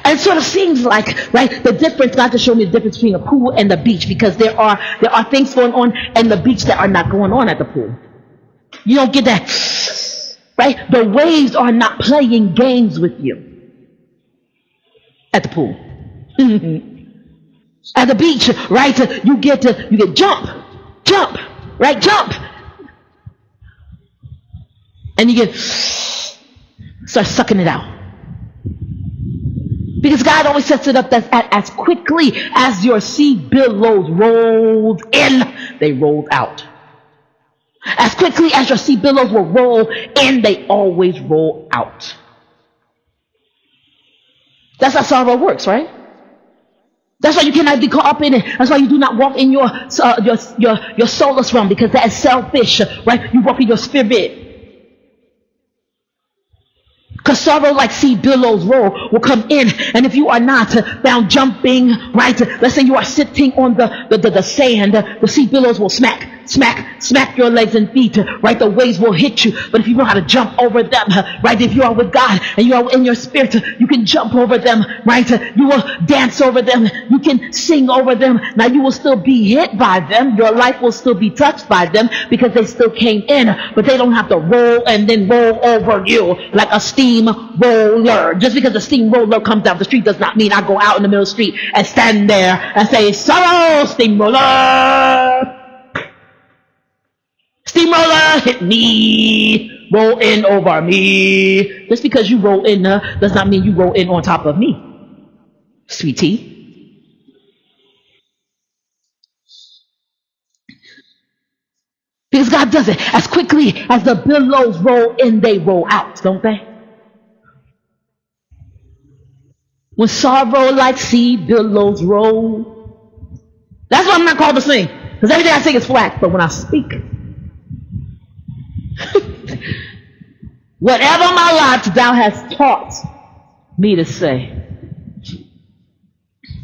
And it sort of seems like, right, the difference, God just showed me the difference between a pool and the beach, because there are things going on in the beach that are not going on at the pool. You don't get that, right? The waves are not playing games with you at the pool. At the beach, right, you get jump, right, jump. And you start sucking it out. Because God always sets it up that as quickly as your sea billows rolled in, they rolled out. As quickly as your sea billows will roll in, they always roll out. That's how sorrow works, right? That's why you cannot be caught up in it. That's why you do not walk in your soulless realm, because that is selfish, right? You walk in your spirit. Because sorrow like sea billows roll will come in, and if you are not found jumping, right, let's say you are sitting on the sand, the sea billows will smack your legs and feet, right? The waves will hit you. But if you know how to jump over them, right, if you are with God and you are in your spirit, you can jump over them, right? You will dance over them, you can sing over them. Now you will still be hit by them, your life will still be touched by them, because they still came in, but they don't have to roll and then roll over you like a steamroller. Just because a steamroller comes down the street does not mean I go out in the middle of the street and stand there and say, sorrow, steamroller, steamroller, hit me, roll in over me. Just because you roll in does not mean you roll in on top of me, sweetie. Because God does it. As quickly as the billows roll in, they roll out, don't they? When sorrow like sea billows roll. That's why I'm not called to sing, because everything I sing is flat. But when I speak, whatever my lot thou hast taught me to say.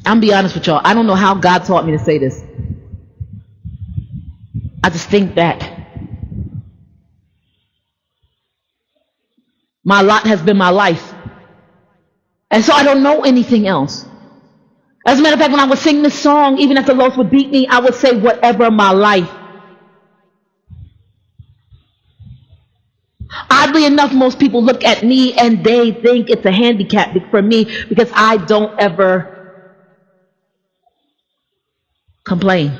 I'm be honest with y'all. I don't know how God taught me to say this. I just think that my lot has been my life. And so I don't know anything else. As a matter of fact, when I would sing this song, even if the Lord would beat me, I would say whatever my life. Oddly enough, most people look at me and they think it's a handicap for me, because I don't ever complain.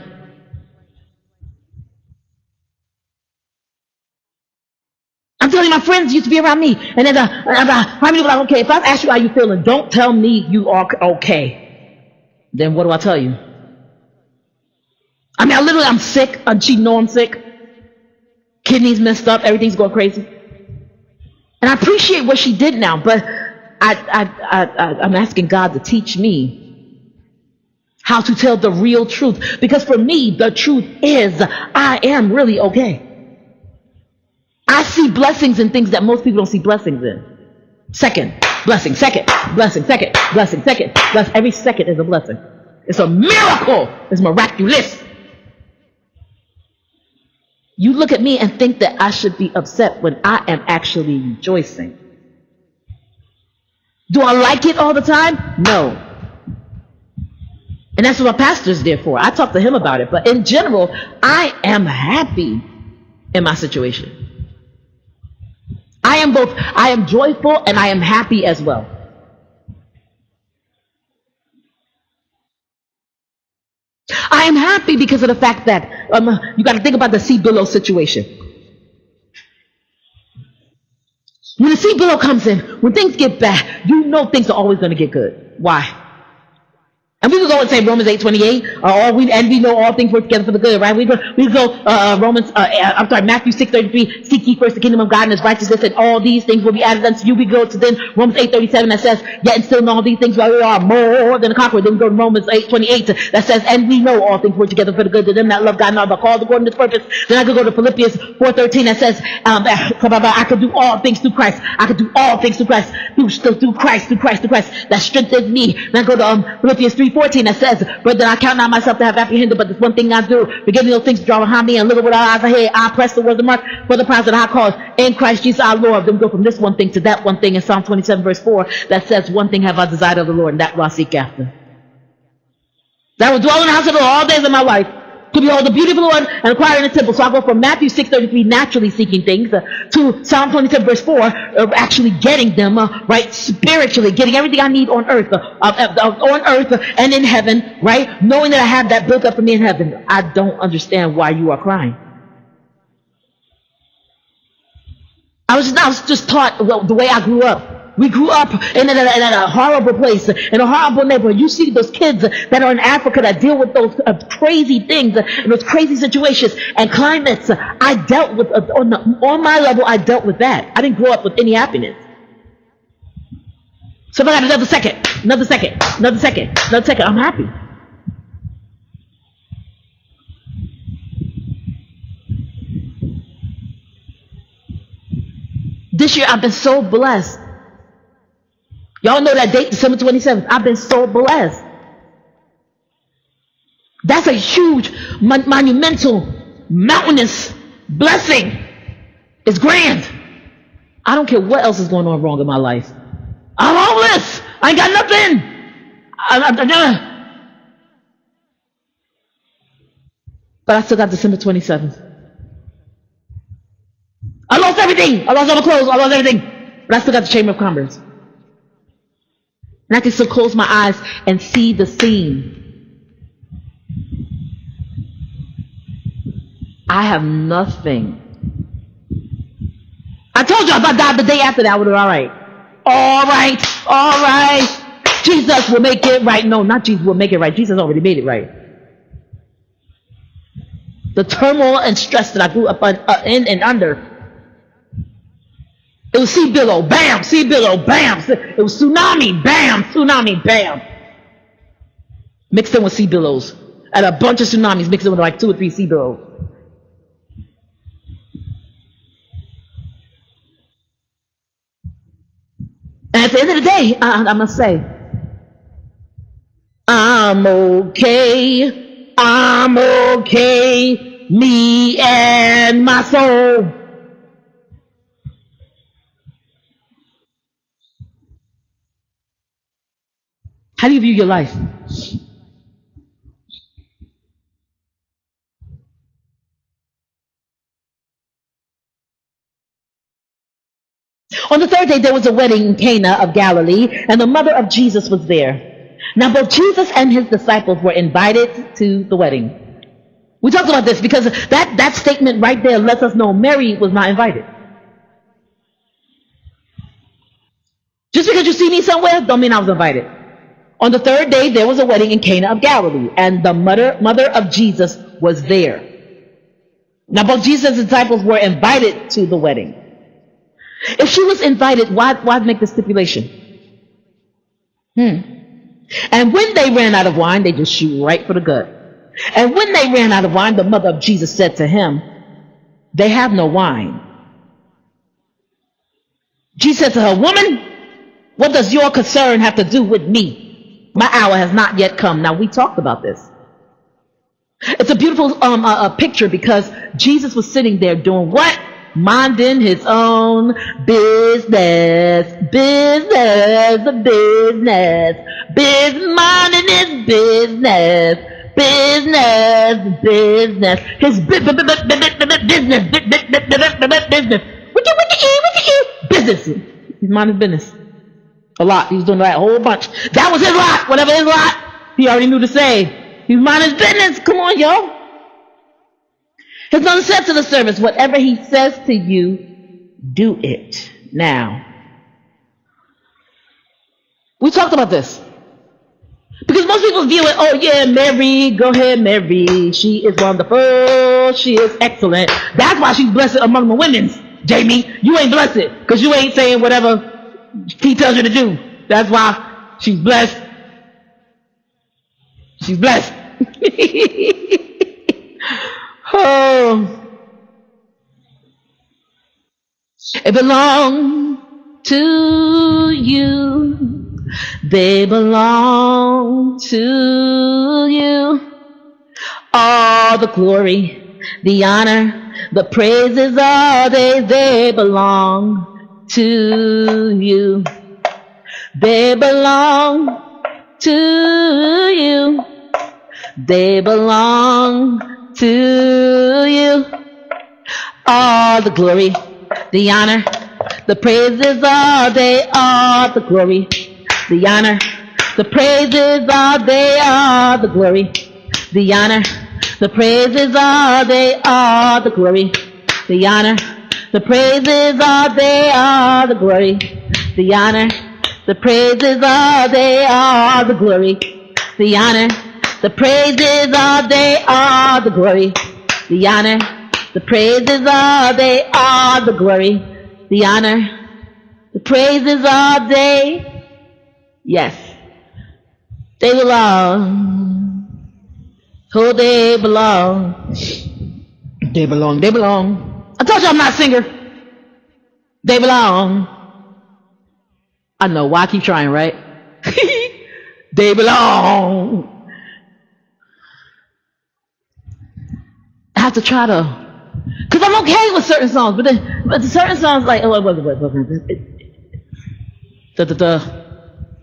I'm telling you, my friends used to be around me, and then how many people are like, okay, if I ask you how you feeling, don't tell me you are okay. Then what do I tell you? I mean, I'm sick. She know I'm sick. Kidneys messed up. Everything's going crazy. And I appreciate what she did now, but I'm asking God to teach me how to tell the real truth. Because for me, the truth is I am really okay. I see blessings in things that most people don't see blessings in. Second blessing, second blessing, second blessing, second blessing. Every second is a blessing. It's a miracle. It's miraculous. You look at me and think that I should be upset when I am actually rejoicing. Do I like it all the time? No. And that's what my pastor's there for. I talk to him about it. But in general, I am happy in my situation. I am both. I am joyful and I am happy as well. I am happy because of the fact that you got to think about the sea billow situation. When the sea billow comes in, when things get bad, you know things are always going to get good. Why? And we could go and say Romans 8:28, and we know all things work together for the good, right? We go Matthew 6:33, seek ye first the kingdom of God and his righteousness, and all these things will be added unto you. We go to then Romans 8:37 that says, yet and still in all these things we are more than a conqueror. Then we go to Romans 8:28 that says, and we know all things work together for the good to them that love God and are the called according to his purpose. Then I could go to Philippians 4:13 that says, I could do all things through Christ. I could do all things through Christ, through Christ that strengthens me. Then I go to Philippians 3:14 that says, but that I count not myself to have apprehended, but this one thing I do, forgetting those things draw behind me and look at what our eyes ahead. I press the word of mark for the prize of the high cause in Christ Jesus our Lord. Then we go from this one thing to that one thing in Psalm 27 verse 4 that says, one thing have I desired of the Lord, and that will I seek after. That will dwell in the house of the Lord all days of my life, to behold the beauty of the Lord and acquire in the temple. So I go from Matthew 6:33, naturally seeking things, to Psalm 27 verse 4, actually getting them, right, spiritually, getting everything I need on earth and in heaven, right, knowing that I have that built up for me in heaven. I don't understand why you are crying. I was just taught the way I grew up. We grew up in a horrible place, in a horrible neighborhood. You see those kids that are in Africa that deal with those crazy things and those crazy situations and climates. I dealt with, on my level, I dealt with that. I didn't grow up with any happiness. So if I got another second, I'm happy. This year I've been so blessed. Y'all know that date, December 27th. I've been so blessed. That's a huge, monumental, mountainous blessing. It's grand. I don't care what else is going on wrong in my life. I'm homeless. I ain't got nothing. But I still got December 27th. I lost everything. I lost all the clothes. I lost everything. But I still got the Chamber of Commerce. And I can still close my eyes and see the scene. I have nothing. I told you if I died the day after that, I would have been all right. All right. Jesus will make it right. No, not Jesus will make it right. Jesus already made it right. The turmoil and stress that I grew up in and under. It was sea billow, bam, sea billow, bam. It was tsunami, bam. Mixed in with sea billows. And a bunch of tsunamis mixed in with like 2 or 3 sea billows. And at the end of the day, I must say, I'm okay, me and my soul. How do you view your life? On the third day, there was a wedding in Cana of Galilee, and the mother of Jesus was there. Now, both Jesus and his disciples were invited to the wedding. We talked about this because that statement right there lets us know Mary was not invited. Just because you see me somewhere, don't mean I was invited. On the third day, there was a wedding in Cana of Galilee, and the mother of Jesus was there. Now, both Jesus' disciples were invited to the wedding. If she was invited, why make the stipulation? And when they ran out of wine, they just shoot right for the gut. And when they ran out of wine, the mother of Jesus said to him, they have no wine. Jesus said to her, woman, what does your concern have to do with me? My hour has not yet come. Now, we talked about this. It's a beautiful picture because Jesus was sitting there doing what? Minding his own business. Minding his business. His business. He's minding his business. A lot. He was doing that a whole bunch. That was his lot. Whatever his lot, he already knew to say. He's minding his business. Come on, yo. His mother said to the servants, whatever he says to you, do it now. We talked about this. Because most people view it, oh yeah, Mary, go ahead, Mary. She is wonderful. She is excellent. That's why she's blessed among the women. Jamie, you ain't blessed because you ain't saying whatever he tells you to do. That's why she's blessed. She's blessed. Oh, it belongs to you. They belong to you. All the glory, the honor, the praises, all they belong to you. They belong to you. They belong to you. All the glory, the honor, the praises, all the glory, the honor, the praises, all the glory, the honor, the praises, all the glory, the honor, the praises, all the glory, the honor, the praises, all the glory, the honor, the praises, all the glory, the honor, the praises, all the glory, the honor, the praises, all day. Yes, they belong. Oh, they belong. They belong. They belong. I told you I'm not a singer. They belong. I know why I keep trying, right? They belong. I have to try to, because I'm okay with certain songs, but certain songs like, oh,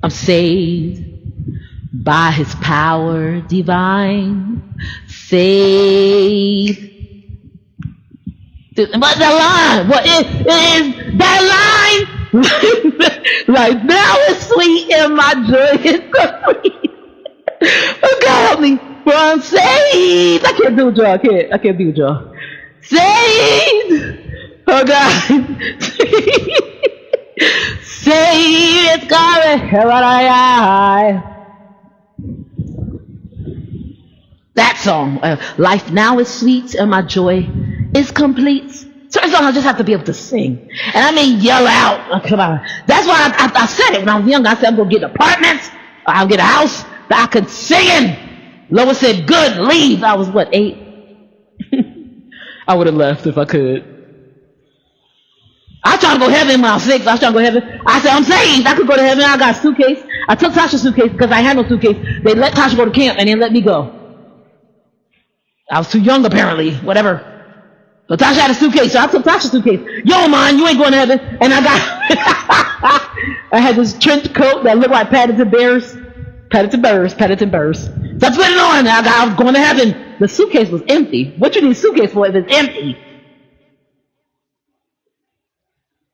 I'm saved by His power divine, saved. But that line, what is that line? Like now it's sweet and my joy is complete. Oh God help me, for I'm saved. I can't do it, y'all. I can't do it, y'all. Saved. Oh God. Saved. God. That song, life now is sweet and my joy is complete. Certain songs I just have to be able to sing. And I mean yell out. Oh, come on. That's why I said it when I was young. I said I'm going to get apartments. I'll get a house that I could sing in. Lois said, good, leave. I was what, 8? I would have left if I could. I was trying to go to heaven when I was 6. I was trying to go to heaven. I said, I'm saved. I could go to heaven. I got a suitcase. I took Tasha's suitcase because I had no suitcase. They let Tasha go to camp and they let me go. I was too young apparently, whatever. So Tasha had a suitcase, so I took Tasha's suitcase. Yo, man, you ain't going to heaven. And I got, I had this trench coat that looked like Paddington Bears. So I put it on, and I was going to heaven. The suitcase was empty. What you need a suitcase for if it's empty?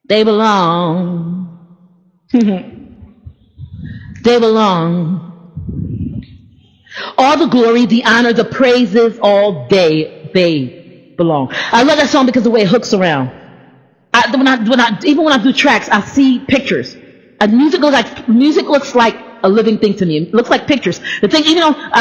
They belong. They belong. All the glory, the honor, the praises, all day, they belong. I love that song because of the way it hooks around. Even when I do tracks, I see pictures. Music looks like a living thing to me. It looks like pictures. The thing, you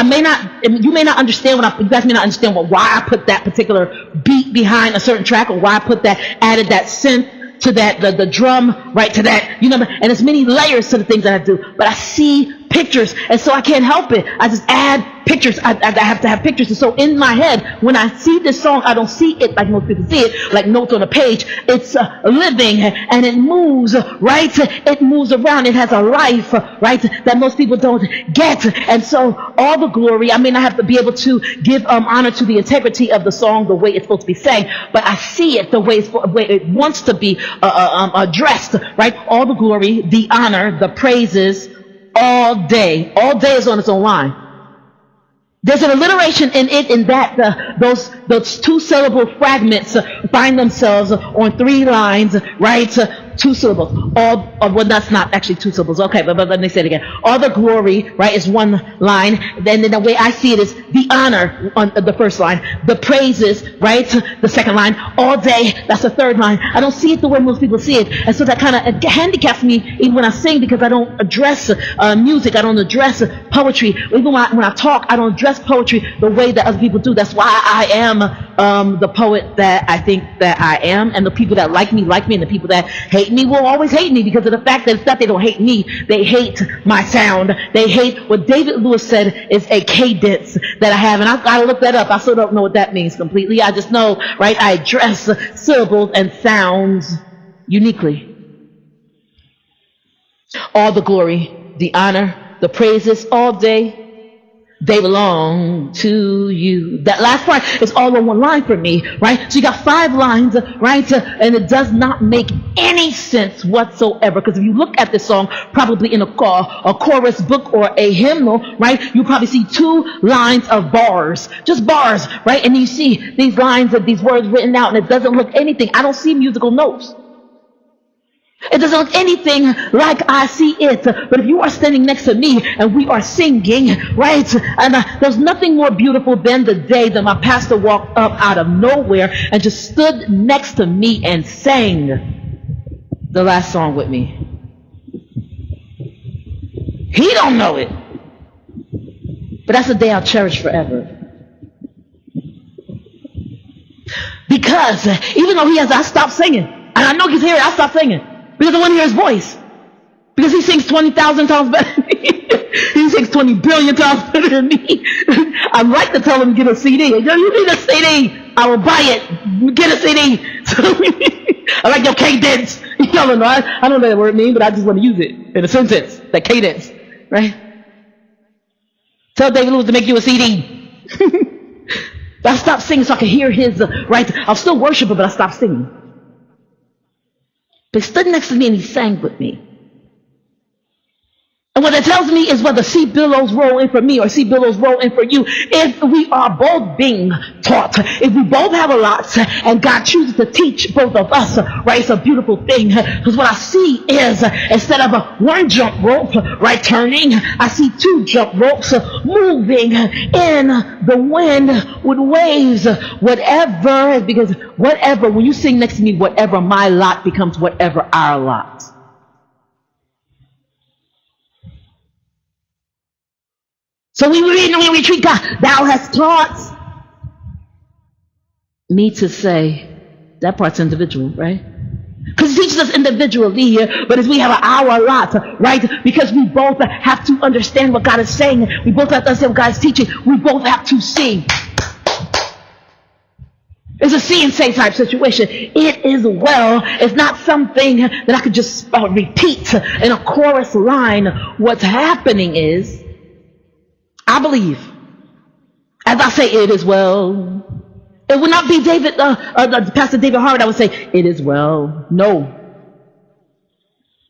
may not understand you guys may not understand why I put that particular beat behind a certain track, or why I added that synth to that, the drum, right, to that, and there's many layers to the things that I do, but I see pictures, and so I can't help it. I just add pictures. I have to have pictures, and so in my head, when I see this song, I don't see it like most people see it, like notes on a page. It's living, and it moves, right? It moves around. It has a life, right, that most people don't get, and so all the glory, I mean, I have to be able to give honor to the integrity of the song, the way it's supposed to be sang, but I see it the way it wants to be addressed, right? All the glory, the honor, the praises, all day. All day is on its own line. There's an alliteration in it, in that those 2-syllable fragments find themselves on 3 lines, right? 2 syllables. Well, that's not actually 2 syllables. Okay, but let me say it again. All the glory, right, is 1 line. Then the way I see it is the honor on the first line, the praises, right, the second line. All day, that's the 3rd line. I don't see it the way most people see it, and so that kind of handicaps me even when I sing, because I don't address music. I don't address poetry. Even when I talk, I don't address poetry the way that other people do. That's why I am the poet that I think that I am, and the people that like me, and the people that hate me will always hate me, because of the fact that it's not they don't hate me, they hate my sound. They hate what David Lewis said is a cadence that I have, and I looked that up. I still don't know what that means completely. I just know, right, I address syllables and sounds uniquely. All the glory, the honor, the praises all day. They belong to you. That last part is all in one line for me, right? So you got 5 lines, right? And it does not make any sense whatsoever. Because if you look at this song, probably in a chorus book or a hymnal, right? You probably see 2 lines of bars, just bars, right? And you see these lines of these words written out, and it doesn't look anything. I don't see musical notes. It doesn't look anything like I see it. But if you are standing next to me and we are singing, right? And there's nothing more beautiful than the day that my pastor walked up out of nowhere and just stood next to me and sang the last song with me. He don't know it. But that's a day I'll cherish forever. Because even though I stopped singing. And I know he's here, I stopped singing. Because I want to hear his voice. Because he sings 20,000 times better than me. He sings 20 billion times better than me. I'd like to tell him to get a CD. You need a CD. I will buy it. Get a CD. I like your cadence. You know, I don't know what that word means, but I just want to use it in a sentence. That cadence. Right? Tell David Lewis to make you a CD. But I stopped singing so I could hear his, right? I'll still worship him, but I stopped singing. But he stood next to me and he sang with me. And what that tells me is whether sea billows roll in for me or sea billows roll in for you, if we are both being taught, if we both have a lot and God chooses to teach both of us, right, it's a beautiful thing. Because what I see is instead of a 1 jump rope, right, turning, I see 2 jump ropes moving in the wind with waves, whatever, because whatever, when you sing next to me, whatever my lot becomes whatever our lot. So we read and we retreat, God, thou hast taught me to say, that part's individual, right? Because it teaches us individually here, but as we have our lot, right? Because we both have to understand what God is saying. We both have to understand what God is teaching. We both have to see. It's a see and say type situation. It is well. It's not something that I could just repeat in a chorus line. What's happening is, I believe, as I say, it is well. It would not be Pastor David Howard that would say, it is well. No.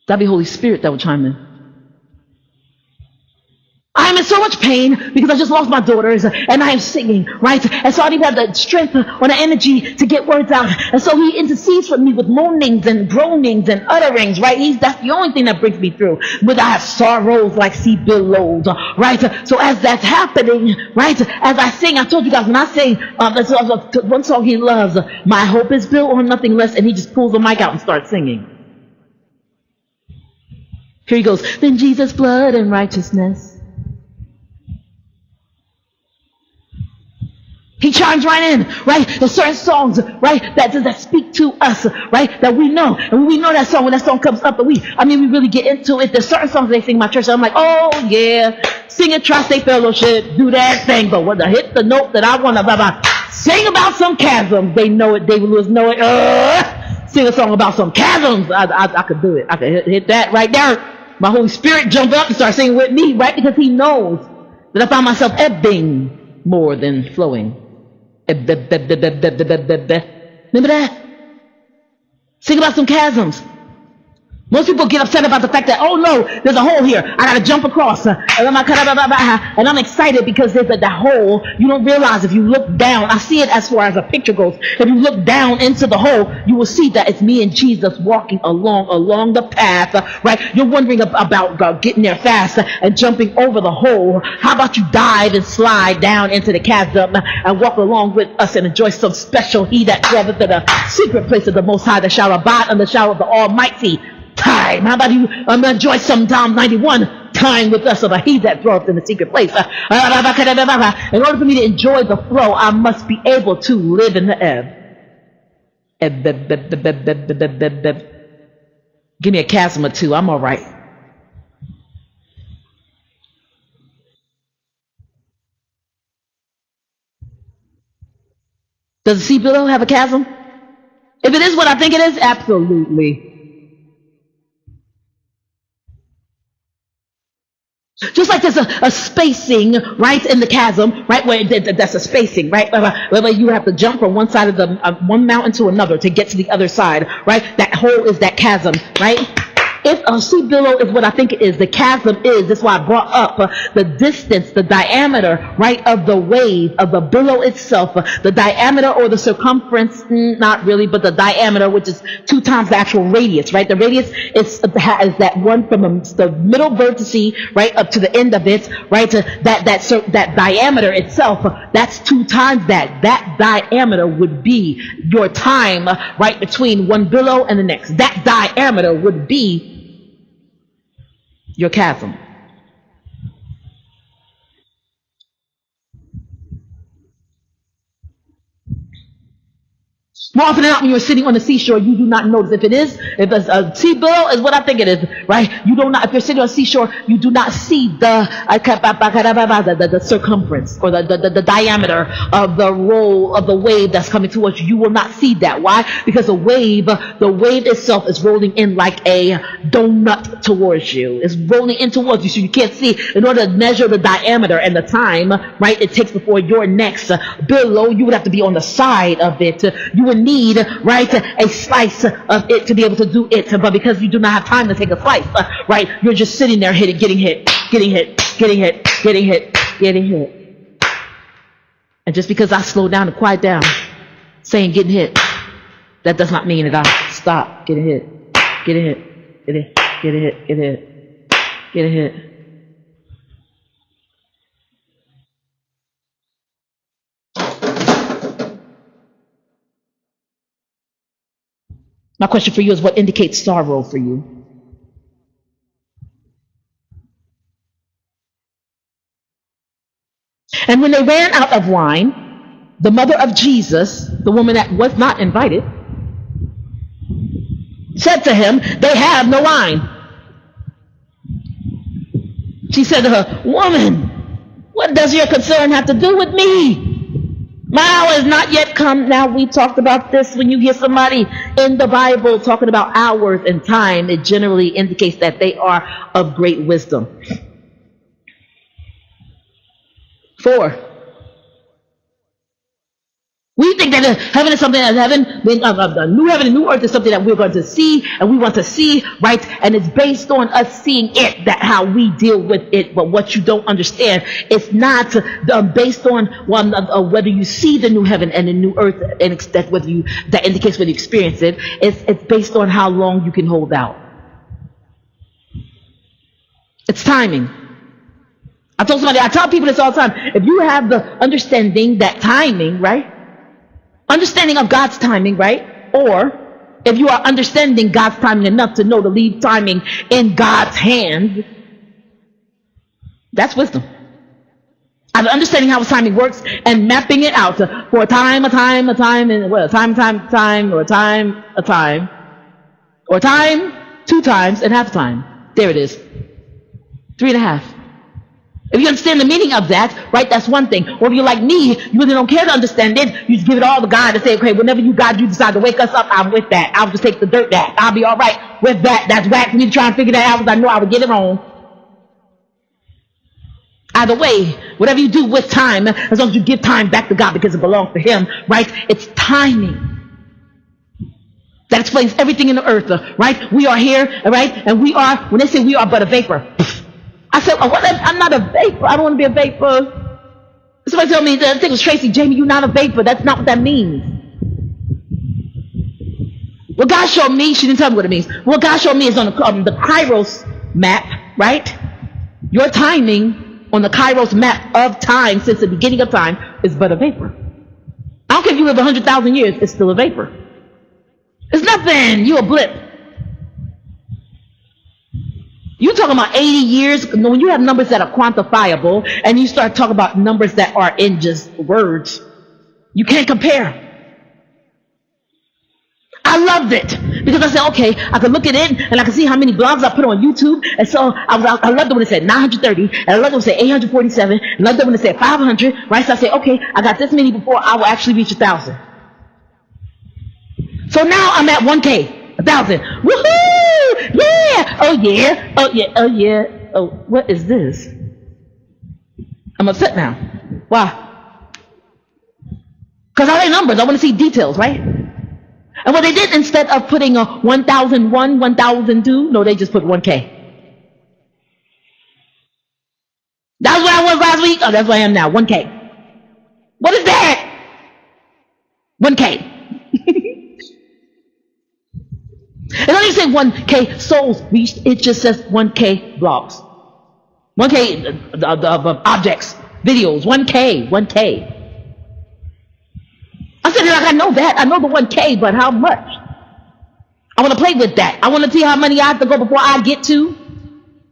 That'd be Holy Spirit that would chime in. I am in so much pain because I just lost my daughters and I am singing, right? And so I didn't have the strength or the energy to get words out. And so he intercedes for me with moanings and groanings and utterings, right? That's the only thing that brings me through. But I have sorrows like sea billows, right? So as that's happening, right? As I sing, I told you guys when I sing, one song he loves, my hope is built on nothing less, and he just pulls the mic out and starts singing. Here he goes, then Jesus' blood and righteousness. He chimes right in, right? There's certain songs, right, that speak to us, right, that we know. And when we know that song, when that song comes up, we really get into it. There's certain songs they sing in my church, and I'm like, oh, yeah, sing a tri-state fellowship, do that thing. But when I hit the note that I want to sing about some chasms, they know it, David Lewis know it. Sing a song about some chasms, I could do it. I could hit that right there. My Holy Spirit jump up and start singing with me, right, because he knows that I find myself ebbing more than flowing. Remember that? Sing about some chasms. Most people get upset about the fact that, oh no, there's a hole here. I gotta jump across. And I'm excited because there's that hole. You don't realize if you look down. I see it as far as a picture goes. If you look down into the hole, you will see that it's me and Jesus walking along the path, right? You're wondering about getting there fast and jumping over the hole. How about you dive and slide down into the chasm and walk along with us and enjoy some special he that dwelleth in the secret place of the Most High that shall abide under the shadow of the Almighty. Time. How about you enjoy some Psalm 91 time with us of a he that dwelleth in the secret place. In order for me to enjoy the flow, I must be able to live in the ebb. Give me a chasm or two. I'm all right. Does the sea below have a chasm? If it is what I think it is, absolutely. Just like there's a spacing, right, in the chasm, right, where that's a spacing, right, where you have to jump from one side of the one mountain to another to get to the other side, right? That hole is that chasm, right? If a sea billow is what I think it is, the chasm is. That's why I brought up the distance, the diameter, right, of the wave, of the billow itself, the diameter or the circumference, not really, but the diameter, which is 2 times the actual radius, right? The radius is that one from the middle vertice, right, up to the end of it, right? That diameter itself, that's 2 times that. That diameter would be your time, right, between one billow and the next. That diameter would be your chasm. More often than not, when you're sitting on the seashore, you do not notice. If a sea billow is what I think it is, right? You do not. If you're sitting on the seashore, you do not see the circumference or the diameter of the roll of the wave that's coming towards you. You will not see that. Why? Because the wave itself is rolling in like a donut towards you. It's rolling in towards you, so you can't see. In order to measure the diameter and the time, right, it takes before your next billow, you would have to be on the side of it. You would need, right, a slice of it to be able to do it, but because you do not have time to take a slice, right, you're just sitting there getting hit. And just because I slow down and quiet down saying getting hit, that does not mean that I stop getting hit. Getting hit. My question for you is, what indicates sorrow for you? And when they ran out of wine, the mother of Jesus, the woman that was not invited, said to him, "They have no wine." She said to her, "Woman, what does your concern have to do with me? My hour has not yet come." Now, we talked about this. When you hear somebody in the Bible talking about hours and time, it generally indicates that they are of great wisdom. 4. We think that heaven is something that new heaven and new earth is something that we're going to see and we want to see, right? And it's based on us seeing it, that how we deal with it. But what you don't understand, it's not based on whether you see the new heaven and the new earth, and that indicates whether you experience it. It's based on how long you can hold out. It's timing. I tell people this all the time. If you have the understanding that timing, right? Understanding of God's timing, right? Or if you are understanding God's timing enough to know to leave timing in God's hands, that's wisdom. Understanding how timing works and mapping it out for a time, or time, 2 times, and half a time. There it is. 3.5. If you understand the meaning of that, right, that's one thing. Or if you're like me, you really don't care to understand it. You just give it all to God and say, okay, whenever you decide to wake us up, I'm with that. I'll just take the dirt back. I'll be all right with that. That's whack for me to try and figure that out because I know I would get it wrong. Either way, whatever you do with time, as long as you give time back to God because it belongs to Him, right, it's timing. That explains everything in the earth, right? We are here, right? And we are, when they say we are but a vapor, I said, oh, I'm not a vapor. I don't want to be a vapor. Somebody told me, I think it was Tracy, Jamie, you're not a vapor. That's not what that means. What God showed me, she didn't tell me what it means. What God showed me is on the Kairos map, right? Your timing on the Kairos map of time since the beginning of time is but a vapor. I don't care if you live 100,000 years, it's still a vapor. It's nothing. You're a blip. You're talking about 80 years. When you have numbers that are quantifiable and you start talking about numbers that are in just words, you can't compare. I loved it because I said, okay, I could look at it and I can see how many blogs I put on YouTube. And so I loved it when it said 930, and I loved it when it said 847, and I loved it when it said 500, right? So I said, okay, I got this many before I will actually reach 1,000. So now I'm at 1K, 1,000. Woohoo! Yeah! Oh yeah! Oh yeah! Oh yeah! oh, what is this? I'm upset now. Why? Because I like numbers. I want to see details, right? And what they did, instead of putting a 1001, 1002, no, they just put 1K. That's where I was last week. Oh, that's where I am now. 1K. What is that? 1K. It doesn't say 1K souls reached. It just says 1K blogs. 1K of objects, videos. 1K. 1K. I said, like, I know that. I know the 1K, but how much? I want to play with that. I want to see how many I have to go before I get to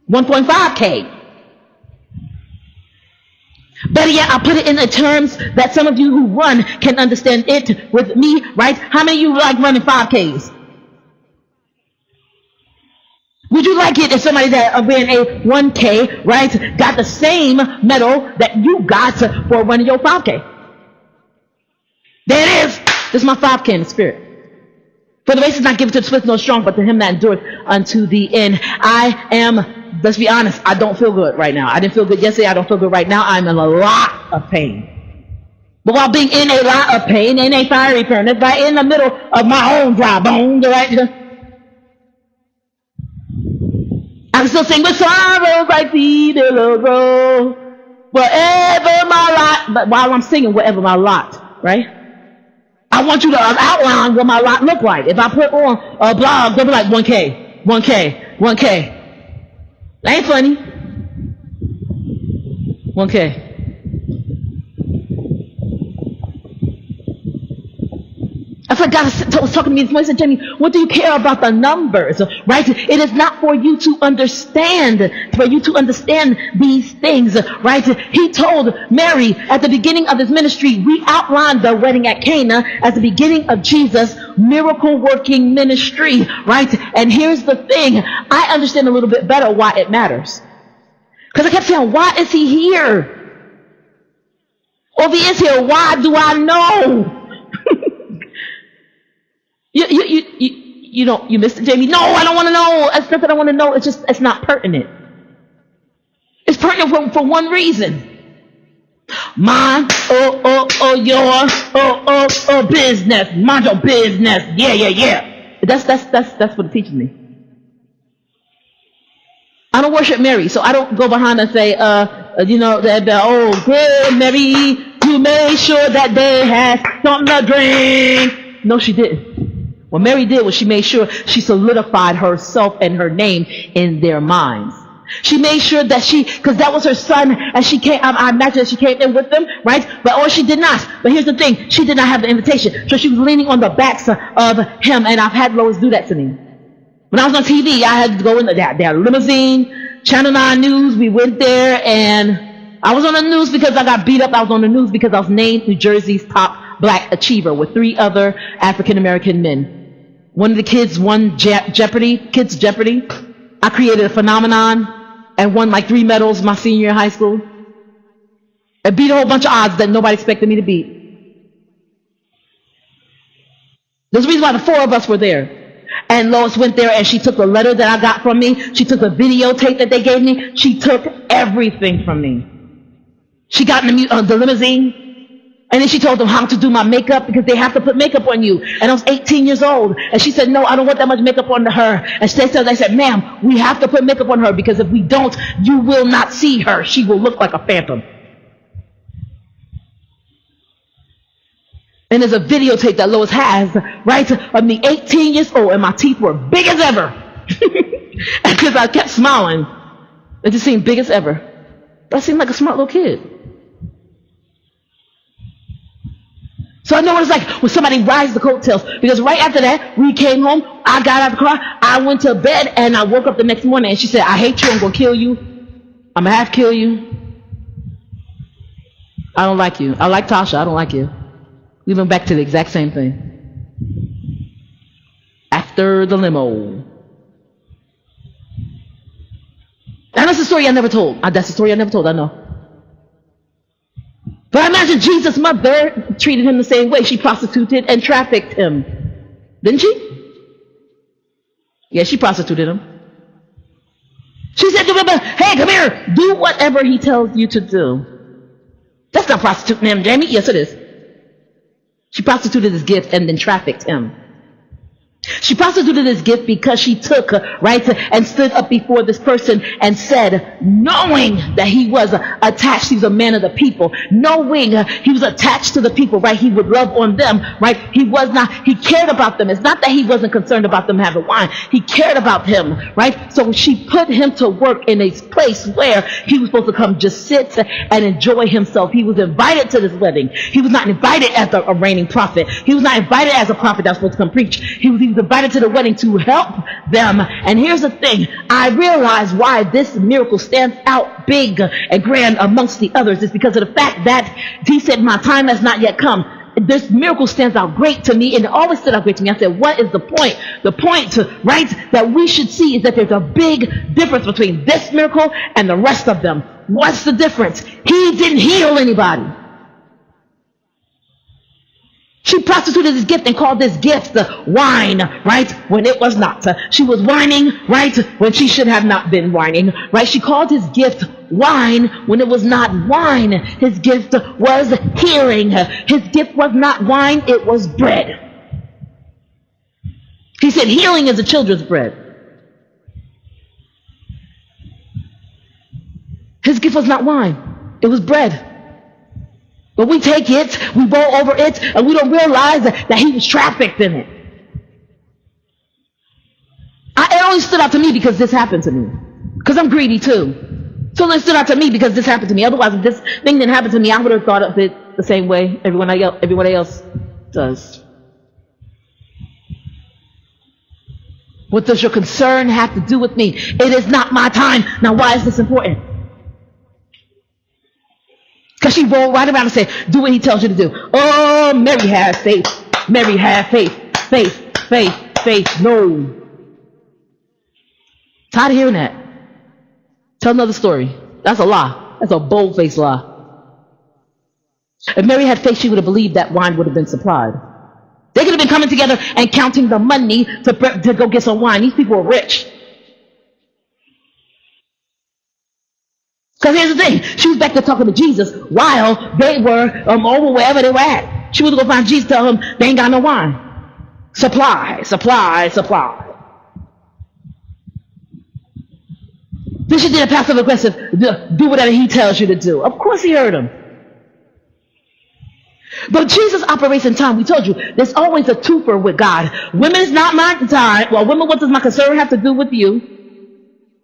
1.5K. Better yet, I put it in the terms that some of you who run can understand it with me, right? How many of you like running 5Ks? Would you like it if somebody that ran a 1K, right, got the same medal that you got for running your 5K? There it is. This is my 5K in the spirit. For the race is not given to the swift nor strong, but to him that endureth unto the end. I am, let's be honest, I don't feel good right now. I didn't feel good yesterday. I don't feel good right now. I'm in a lot of pain. But while being in a lot of pain, in a fiery furnace, right in the middle of my own dry bones, right, I'm still singing with sorrows like feet will grow. Wherever my lot, but while I'm singing, wherever my lot, right? I want you to outline what my lot look like. If I put on a blog, they'll be like 1K, 1K, 1K. That ain't funny. 1K. I feel like God was talking to me this morning. He said, Jamie, what do you care about the numbers? Right? It is not for you to understand, these things. Right? He told Mary at the beginning of his ministry, we outlined the wedding at Cana as the beginning of Jesus' miracle working ministry. Right? And here's the thing. I understand a little bit better why it matters. Because I kept saying, why is he here? Or if he is here, why do I know? You missed it, Jamie. No, I don't want to know. It's not that I want to know. It's not pertinent. It's pertinent for one reason. Mine, your business. Mind your business. Yeah. That's what it teaches me. I don't worship Mary, so I don't go behind and say, good Mary, you made sure that they had something to drink. No, she didn't. What Mary did was she made sure she solidified herself and her name in their minds. She made sure that because that was her son, and she came, I imagine that she came in with them, right? Or she did not. But here's the thing, she did not have the invitation. So she was leaning on the backs of him, and I've had Lois do that to me. When I was on TV, I had to go in their limousine, Channel 9 News, we went there, and I was on the news because I got beat up. I was on the news because I was named New Jersey's top black achiever with 3 other African-American men. One of the kids won Kids Jeopardy. I created a phenomenon and won like 3 medals my senior year in high school. And beat a whole bunch of odds that nobody expected me to beat. There's a reason why the 4 of us were there. And Lois went there and she took the letter that I got from me. She took the videotape that they gave me. She took everything from me. She got in the limousine. And then she told them how to do my makeup because they have to put makeup on you. And I was 18 years old. And she said, no, I don't want that much makeup on her. And they said, ma'am, we have to put makeup on her because if we don't, you will not see her. She will look like a phantom. And there's a videotape that Lois has, right, of me 18 years old and my teeth were big as ever. And because I kept smiling, it just seemed big as ever. But I seemed like a smart little kid. So I know what it's like when somebody rides the coattails. Because right after that, we came home. I got out of the car. I went to bed, and I woke up the next morning, and she said, I hate you. I'm going to kill you. I'm going to have to kill you. I don't like you. I like Tasha. I don't like you. We went back to the exact same thing. After the limo. And that's the story I never told. That's the story I never told, I know. But I imagine Jesus' mother treated him the same way. She prostituted and trafficked him. Didn't she? Yeah, she prostituted him. She said to Hey, come here. Do whatever he tells you to do. That's not prostituting him, Jamie. Yes, it is. She prostituted his gift and then trafficked him. She prostituted his gift because she took, and stood up before this person and said, knowing that he was attached, he was a man of the people, knowing he was attached to the people, right? He would love on them, right? He cared about them. It's not that he wasn't concerned about them having wine. He cared about him, right? So she put him to work in a place where he was supposed to come just sit and enjoy himself. He was invited to this wedding. He was not invited as a reigning prophet. He was not invited as a prophet that was supposed to come preach. He was invited to the wedding to help them. And here's the thing. I realize why this miracle stands out big and grand amongst the others is because of the fact that he said, my time has not yet come. This miracle stands out great to me, and it always stood out great to me. I said, what is the point? The point, that we should see is that there's a big difference between this miracle and the rest of them. What's the difference? He didn't heal anybody. She prostituted his gift and called this gift the whine, right, when it was not. She was whining, right, when she should have not been whining, right? She called his gift whine when it was not wine. His gift was healing. His gift was not wine, it was bread. He said healing is the children's bread. His gift was not wine, it was bread. But we take it, we roll over it, and we don't realize that he was trafficked in it. It only stood out to me because this happened to me. Because I'm greedy too. So it stood out to me because this happened to me. Otherwise, if this thing didn't happen to me, I would have thought of it the same way everyone else does. What does your concern have to do with me? It is not my time. Now, why is this important? Because she rolled right around and said, do what he tells you to do. Oh, Mary had faith. Mary had faith. Faith. No. Tired of hearing that. Tell another story. That's a lie. That's a bold-faced lie. If Mary had faith, she would have believed that wine would have been supplied. They could have been coming together and counting the money to go get some wine. These people were rich. Because here's the thing, she was back there talking to Jesus while they were over wherever they were at. She was going to find Jesus, tell him they ain't got no wine. Supply. Then she did a passive aggressive, do whatever he tells you to do. Of course he heard him. But Jesus operates in time. We told you, there's always a twofer with God. Women is not my time. Well, women, what does my concern have to do with you?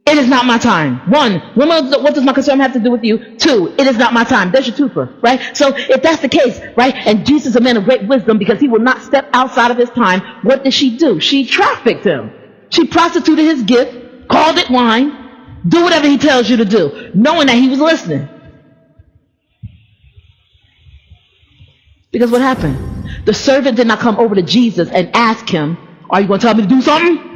It is not my time. One, woman, what does my concern have to do with you? Two, it is not my time. There's your twofer, right? So if that's the case, right, and Jesus is a man of great wisdom because he will not step outside of his time, what did she do? She trafficked him. She prostituted his gift, called it wine, do whatever he tells you to do, knowing that he was listening. Because what happened? The servant did not come over to Jesus and ask him, are you going to tell me to do something?